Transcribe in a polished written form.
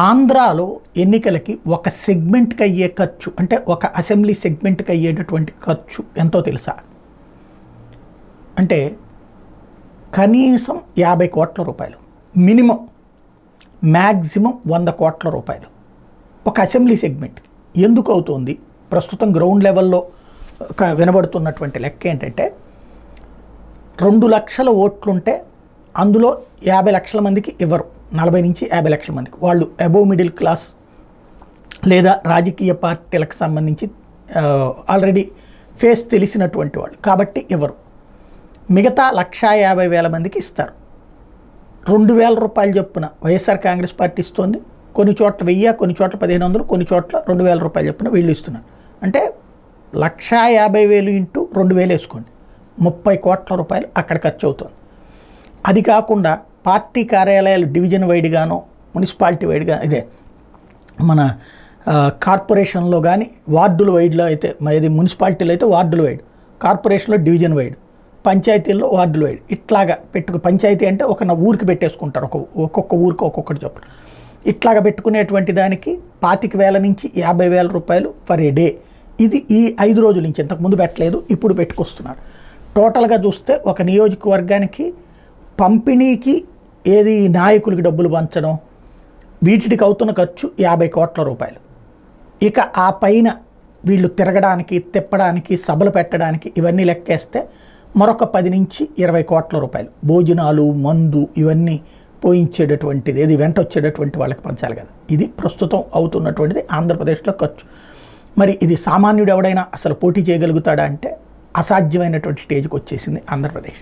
ఆంధ్రాలో ఎన్నికలకి ఒక సెగ్మెంట్కి అయ్యే ఖర్చు, అంటే ఒక అసెంబ్లీ సెగ్మెంట్కి అయ్యేటటువంటి ఖర్చు ఎంతో తెలుసా? అంటే కనీసం 50 కోట్ల రూపాయలు, మినిమం మ్యాక్సిమం 100 కోట్ల రూపాయలు ఒక అసెంబ్లీ సెగ్మెంట్కి. ఎందుకు అవుతుంది? ప్రస్తుతం గ్రౌండ్ లెవెల్లో వినబడుతున్నటువంటి లెక్క ఏంటంటే 2 లక్షల ఓట్లుంటే అందులో 50 లక్షల మందికి ఇవ్వరు, 40 నుంచి 50 లక్షల మందికి. వాళ్ళు అబోవ్ మిడిల్ క్లాస్ లేదా రాజకీయ పార్టీలకు సంబంధించి ఆల్రెడీ ఫేస్ తెలిసినటువంటి వాళ్ళు కాబట్టి ఇవ్వరు. మిగతా 1,50,000 మందికి ఇస్తారు. 2,000 రూపాయలు చొప్పున వైఎస్ఆర్ కాంగ్రెస్ పార్టీ ఇస్తుంది. కొన్ని చోట్ల 1000, కొన్ని చోట్ల 1,500, కొన్ని చోట్ల 2,000 రూపాయలు చొప్పున వీళ్ళు ఇస్తున్నారు. అంటే 1,50,000 ఇంటూ 2,000 వేసుకోండి, 30 కోట్ల రూపాయలు అక్కడ ఖర్చు అవుతుంది. అది కాకుండా పార్టీ కార్యాలయాలు డివిజన్ వైడ్గానో మున్సిపాలిటీ వైడ్గా, ఇదే మన కార్పొరేషన్లో కానీ వార్డుల వైడ్లో అయితే, ఇది మున్సిపాలిటీలో అయితే వార్డుల వైడ్, కార్పొరేషన్లో డివిజన్ వైడ్, పంచాయతీల్లో వార్డుల వైడ్, ఇట్లాగా పంచాయతీ అంటే ఒక ఊరికి పెట్టేసుకుంటారు, ఒక్కొక్క ఊరికి ఒక్కొక్కటి చొప్పున. ఇట్లాగా పెట్టుకునేటువంటి దానికి 25,000 నుంచి 50,000 రూపాయలు ఫర్ ఏ డే. ఇది ఈ 5 రోజుల నుంచి, ఇంతకుముందు పెట్టలేదు, ఇప్పుడు పెట్టుకొస్తున్నారు. టోటల్గా చూస్తే ఒక నియోజకవర్గానికి పంపిణీకి, ఏది నాయకులకి డబ్బులు పంచడం, వీటికి అవుతున్న ఖర్చు 50 కోట్ల రూపాయలు. ఇక ఆ పైన వీళ్ళు తిరగడానికి, తిప్పడానికి, సభలు పెట్టడానికి ఇవన్నీ లెక్కేస్తే మరొక 10 నుంచి 20 కోట్ల రూపాయలు. భోజనాలు, మందు ఇవన్నీ పోయించేటటువంటిది, ఏది వెంట వచ్చేటటువంటి వాళ్ళకి పంచాలి కదా. ఇది ప్రస్తుతం అవుతున్నటువంటిది ఆంధ్రప్రదేశ్లో ఖర్చు. మరి ఇది సామాన్యుడు ఎవడైనా అసలు పోటీ చేయగలుగుతాడా అంటే అసాధ్యమైనటువంటి స్టేజ్కి వచ్చేసింది ఆంధ్రప్రదేశ్.